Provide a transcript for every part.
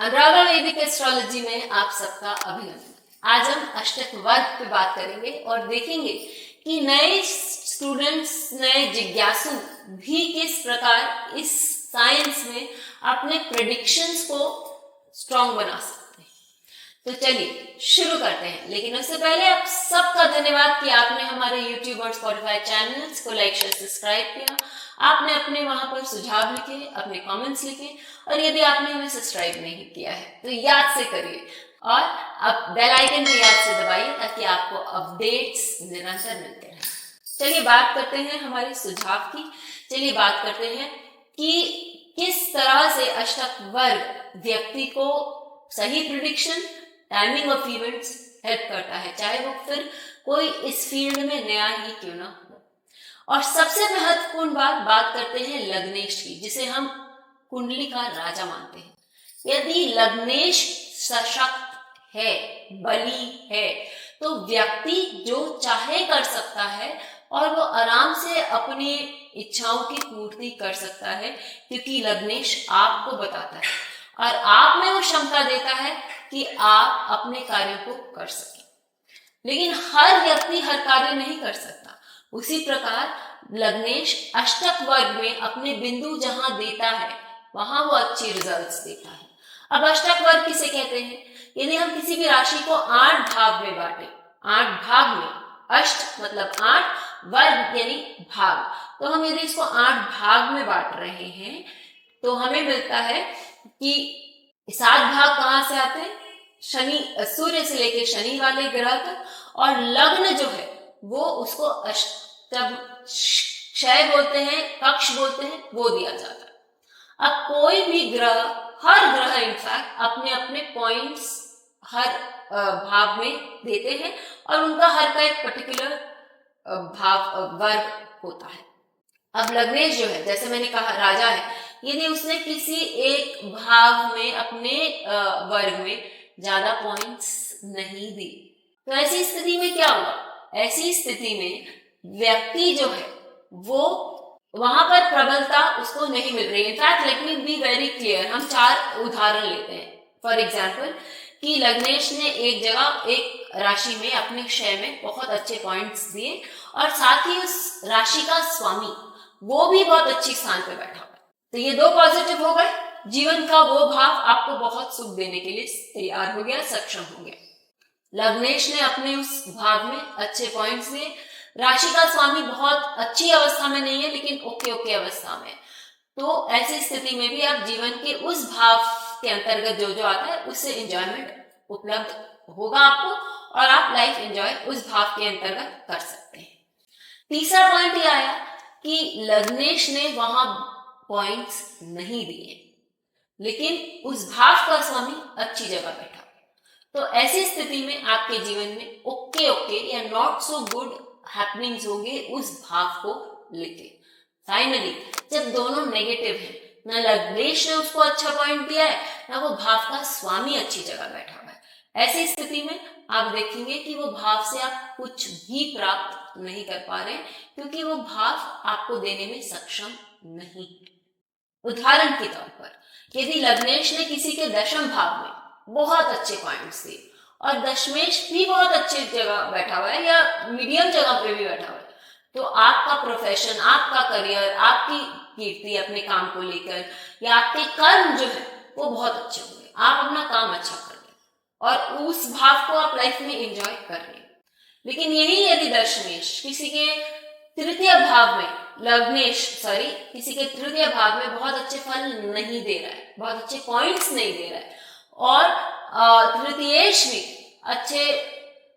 अनुरागा वैदिक एस्ट्रोलॉजी में आप सबका अभिनंदन। आज हम अष्टक वर्ग पे बात करेंगे और देखेंगे कि नए स्टूडेंट्स, नए जिज्ञासु भी किस प्रकार इस साइंस में अपने प्रेडिक्शंस को स्ट्रॉन्ग बना सकते हैं। तो चलिए शुरू करते हैं, लेकिन उससे पहले आप सबका धन्यवाद कि आपने हमारे YouTube और Spotify चैनल्स को लाइक, शेयर, सब्सक्राइब किया। आपने अपने वहां पर सुझाव लिखे, अपने कमेंट्स लिखे, और यदि आपने हमें सब्सक्राइब नहीं किया है तो याद से करिए और अब बेल आइकन को याद से दबाइए ताकि आपको अपडेट्स निरंतर मिलते रहें। चलिए बात करते हैं हमारे सुझाव की। चलिए बात करते हैं कि किस तरह से अष्टक वर्ग व्यक्ति को सही prediction, timing of events help करता है, चाहे वो फिर कोई इस फील्ड में नया ही क्यों ना हो। और सबसे महत्वपूर्ण बात करते हैं लग्नेश की, जिसे हम कुंडली का राजा मानते हैं। यदि लग्नेश सशक्त है, बली है, तो व्यक्ति जो चाहे कर सकता है और वो आराम से अपनी इच्छाओं की पूर्ति कर सकता है, क्योंकि लग्नेश आपको बताता है और आप में वो क्षमता देता है कि आप अपने कार्यों को कर सकें। लेकिन हर व्यक्ति हर कार्य नहीं कर सकता। उसी प्रकार लग्नेश अष्टक वर्ग में अपने बिंदु जहां देता है वहां वो अच्छी रिजल्ट्स देता है। अब अष्टक वर्ग किसे कहते हैं? यदि हम किसी भी राशि को 8 भाग में बांटे, 8 भाग में, अष्ट मतलब 8, वर्ग यानी भाग, तो हम यदि इसको 8 भाग में बांट रहे हैं तो हमें मिलता है कि 7 भाग कहां से आते हैं? शनि, सूर्य से लेकर शनि वाले ग्रह तक, और लग्न जो है वो उसको अष्टम क्षय बोलते हैं, कक्ष बोलते हैं, वो दिया जाता है। अब कोई भी ग्रह, हर ग्रह इनफैक्ट अपने अपने पॉइंट्स हर भाव में देते हैं और उनका हर का एक पर्टिकुलर भाव वर्ग होता है। अब लग्नेश जो है, जैसे मैंने कहा, राजा है। यदि उसने किसी एक भाव में अपने वर्ग में ज्यादा पॉइंट्स नहीं दी, तो ऐसी स्थिति में क्या हुआ? ऐसी स्थिति में व्यक्ति जो है वो वहां पर प्रबलता उसको नहीं मिल रही है। In fact let me be very clear, हम 4 उदाहरण लेते हैं। फॉर एग्जाम्पल कि लग्नेश ने एक जगह, एक राशि में अपने क्षय में बहुत अच्छे पॉइंट्स दिए और साथ ही उस राशि का स्वामी वो भी बहुत अच्छी स्थान पे बैठा हुआ, तो ये 2 पॉजिटिव हो गए। जीवन का वो भाव आपको बहुत सुख देने के लिए तैयार हो गया, सक्षम हो गया। लग्नेश ने अपने उस भाग में अच्छे पॉइंट्स दिए, राशि का स्वामी बहुत अच्छी अवस्था में नहीं है लेकिन ओके अवस्था में, तो ऐसी स्थिति में भी आप जीवन के उस भाव के अंतर्गत जो आता है उससे एंजॉयमेंट उपलब्ध होगा आपको और आप लाइफ एंजॉय उस भाव के अंतर्गत कर सकते हैं। तीसरा पॉइंट ये आया कि लग्नेश ने वहां पॉइंट्स नहीं दिए लेकिन उस भाव का स्वामी अच्छी जगह बैठा, तो ऐसी स्थिति में आपके जीवन में ओके या नॉट सो गुड हैपनिंग्स होंगे उस भाव को लेके। फाइनली जब दोनों नेगेटिव हैं, ना लग्नेश ने उसको अच्छा पॉइंट दिया है, ना वो भाव का स्वामी अच्छी जगह बैठा हुआ है, ऐसी स्थिति में आप देखेंगे कि वो भाव से आप कुछ भी प्राप्त नहीं कर पा रहे क्योंकि वो भाव आपको देने में सक्षम नहीं। उदाहरण के तौर पर यदि लग्नेश ने किसी के दशम भाव में बहुत अच्छे पॉइंट्स दिए और दशमेश भी बहुत अच्छी जगह बैठा हुआ है या मीडियम जगह पे भी बैठा हुआ है, तो आपका प्रोफेशन, आपका करियर, आपकी कीर्ति अपने काम को लेकर या आपके कर्म जो है वो बहुत अच्छे होंगे, आप अपना काम अच्छा कर रहे और उस भाव को आप लाइफ में एंजॉय कर रहे हैं। लेकिन यही यदि दशमेश किसी के तृतीय भाव में, किसी के तृतीय भाव में बहुत अच्छे फल नहीं दे रहा है, बहुत अच्छे पॉइंट्स नहीं दे रहा है और तृतीयेश में अच्छे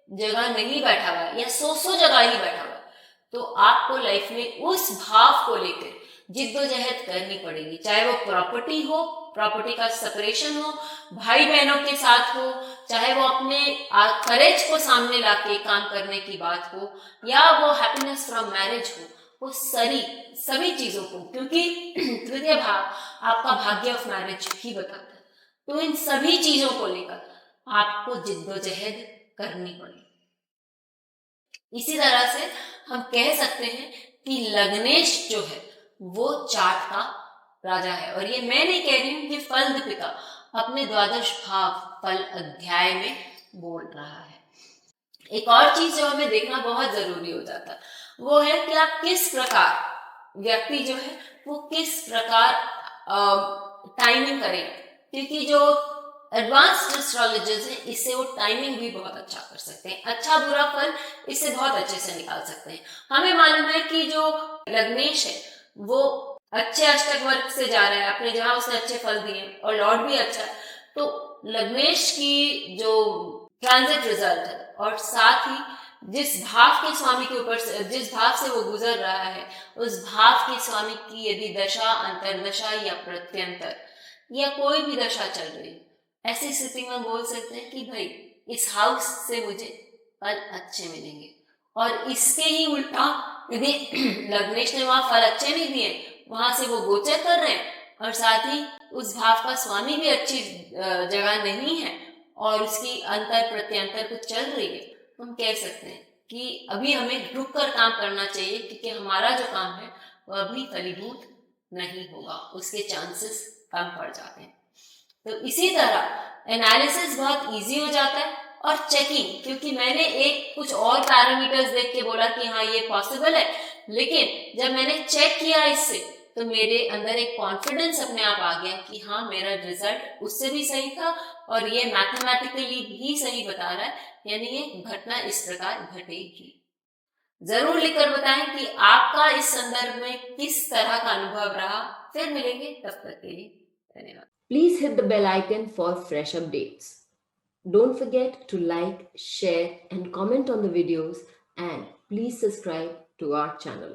जगह नहीं बैठा हुआ है या सो जगह ही बैठा हुआ है, तो आपको लाइफ में उस भाव को लेकर जिद्दोजहद करनी पड़ेगी, चाहे वो प्रॉपर्टी हो, प्रॉपर्टी का सेपरेशन हो, भाई बहनों के साथ हो, चाहे वो अपने करेज को सामने लाके काम करने की बात हो या वो हैप्पीनेस फ्रॉम मैरिज हो, वो सभी चीजों को, क्योंकि तृतीय भाव आपका भाग्य ऑफ मैरिज ही बताता है, तो इन सभी चीजों को लेकर आपको जिद्दोजहद करनी पड़ेगी। इसी तरह से हम कह सकते हैं कि लग्नेश जो है वो चार्ट का राजा है, और ये मैं नहीं कह रही हूं कि फल दीपिका, अपने द्वादश भाव फल अध्याय में बोल रहा है। एक और चीज जो हमें देखना बहुत जरूरी हो जाता है वो है कि आप किस प्रकार व्यक्ति जो है वो किस प्रकार टाइमिंग करें, क्योंकि जो एडवांस्ड एस्ट्रोलॉजर्स हैं इससे वो टाइमिंग भी बहुत अच्छा कर सकते हैं, अच्छा बुरा फल इससे बहुत अच्छे से निकाल सकते हैं। हमें मालूम है कि जो लग्नेश है वो अच्छे अष्टक वर्ग से जा रहा है, अपने जहां उसने अच्छे फल दिए और लॉर्ड भी अच्छा है, तो लग्नेश की जो ट्रांजिट रिजल्ट है और साथ ही जिस भाव के स्वामी के ऊपर से जिस भाव से वो गुजर रहा है उस भाव के स्वामी की यदि दशा, अंतरदशा या प्रत्यंतर या कोई भी दशा चल रही है, ऐसी स्थिति में बोल सकते हैं कि भाई इस हाउस से मुझे फल अच्छे मिलेंगे। और इसके ही उल्टा यदि लग्नेश ने वहां फल अच्छे नहीं दिए, वहां से वो गोचर कर रहे हैं और साथ ही उस भाव का स्वामी भी अच्छी जगह नहीं है और उसकी अंतर प्रत्यंतर कुछ चल रही है, तो हम कह सकते हैं कि अभी हमें रुक कर काम करना चाहिए, क्योंकि हमारा जो काम है वह अभी फलीभूत नहीं होगा, उसके चांसेस कम पड़ जाते हैं। तो इसी तरह एनालिसिस बहुत इजी हो जाता है और चेकिंग, क्योंकि मैंने एक कुछ और पैरामीटर्स देख के बोला कि हाँ ये पॉसिबल है, लेकिन जब मैंने चेक किया इससे तो मेरे अंदर एक कॉन्फिडेंस अपने आप आ गया कि हाँ मेरा रिजल्ट उससे भी सही था और ये मैथमेटिकली भी सही बता रहा है, यानी ये घटना इस प्रकार घटेगी। जरूर लिखकर बताएं कि आपका इस संदर्भ में किस तरह का अनुभव रहा। फिर मिलेंगे, तब तक के लिए धन्यवाद। Please hit the bell icon for fresh updates. Don't forget to like, share and comment on the videos, and please subscribe to our channel.